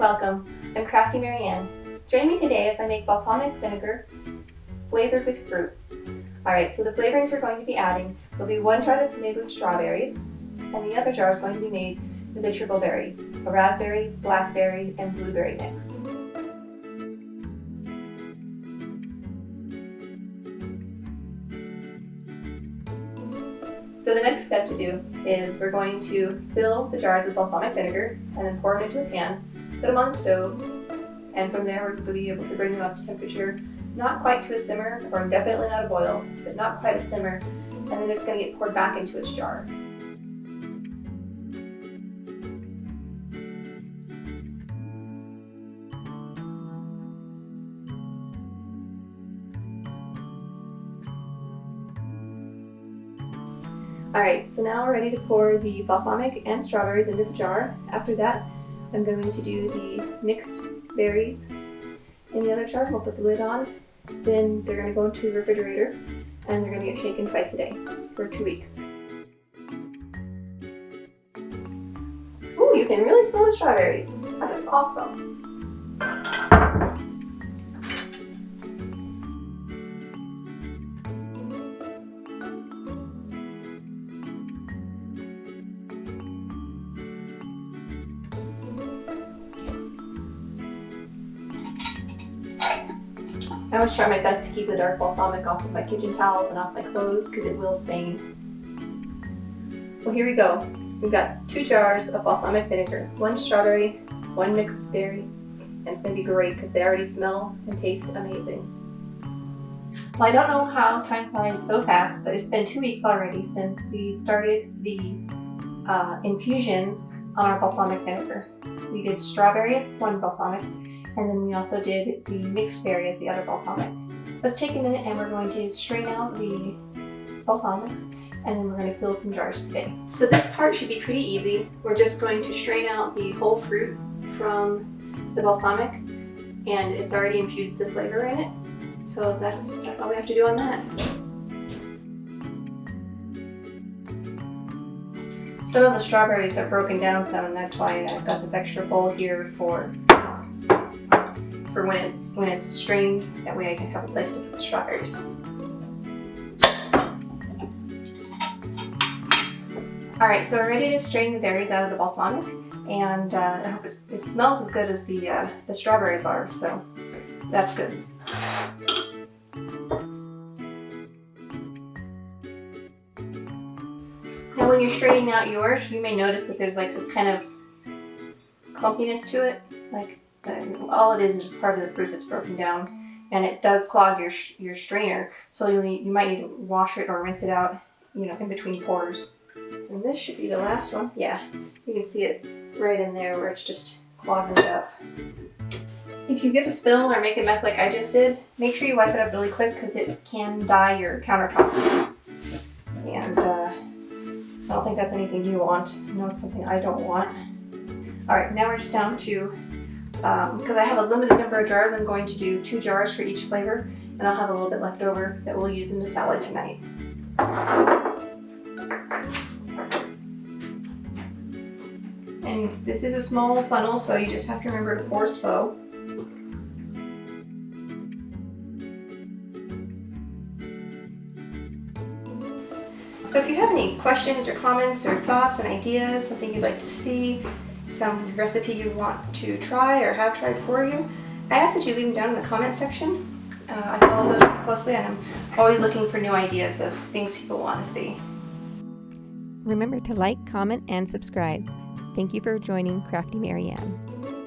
Welcome, I'm Crafty Maryanne. Join me today as I make balsamic vinegar flavored with fruit. Alright, so the flavorings we're going to be adding will be one jar that's made with strawberries, and the other jar is going to be made with a triple berry, a raspberry, blackberry, and blueberry mix. So the next step to do is we're going to fill the jars with balsamic vinegar and then pour them into a pan, put them on the stove, and from there we'll be able to bring them up to temperature, not quite to a simmer, or definitely not a boil, but not quite a simmer, and then they're just going to get poured back into its jar. Alright, so now we're ready to pour the balsamic and strawberries into the jar. After that, I'm going to do the mixed berries in the other jar. We'll put the lid on. Then they're going to go into the refrigerator and they're going to get shaken twice a day for 2 weeks. Ooh, you can really smell the strawberries. That is awesome. I always try my best to keep the dark balsamic off of my kitchen towels and off my clothes because it will stain. Well, here we go. We've got 2 jars of balsamic vinegar, 1 strawberry, 1 mixed berry, and it's going to be great because they already smell and taste amazing. Well, I don't know how time flies so fast, but it's been 2 weeks already since we started the infusions on our balsamic vinegar. We did strawberry as 1 balsamic, and then we also did the mixed berry as the other balsamic. Let's take a minute and we're going to strain out the balsamics, and then we're going to fill some jars today. So this part should be pretty easy. We're just going to strain out the whole fruit from the balsamic, and it's already infused the flavor in it. So that's all we have to do on that. Some of the strawberries have broken down some, and that's why I've got this extra bowl here for when it's strained. That way I can have a place to put the strawberries. Alright, so we're ready to strain the berries out of the balsamic, and I hope it smells as good as the strawberries are, so that's good. Now when you're straining out yours, you may notice that there's like this kind of clumpiness to it, like all it is part of the fruit that's broken down, and it does clog your strainer, so you might need to wash it or rinse it out, in between pours. And this should be the last one. Yeah, you can see it right in there where it's just clogging it up. If you get a spill or make a mess like I just did, make sure you wipe it up really quick because it can dye your countertops. And I don't think that's anything you want. I know it's something I don't want. Alright, now we're just down to, because I have a limited number of jars, I'm going to do 2 jars for each flavor, and I'll have a little bit left over that we'll use in the salad tonight. And this is a small funnel, so you just have to remember to pour slow. So if you have any questions or comments or thoughts and ideas, something you'd like to see, some recipe you want to try or have tried for you, I ask that you leave them down in the comment section. I follow those closely, and I'm always looking for new ideas of things people want to see. Remember to like, comment, and subscribe. Thank you for joining Crafty Maryanne.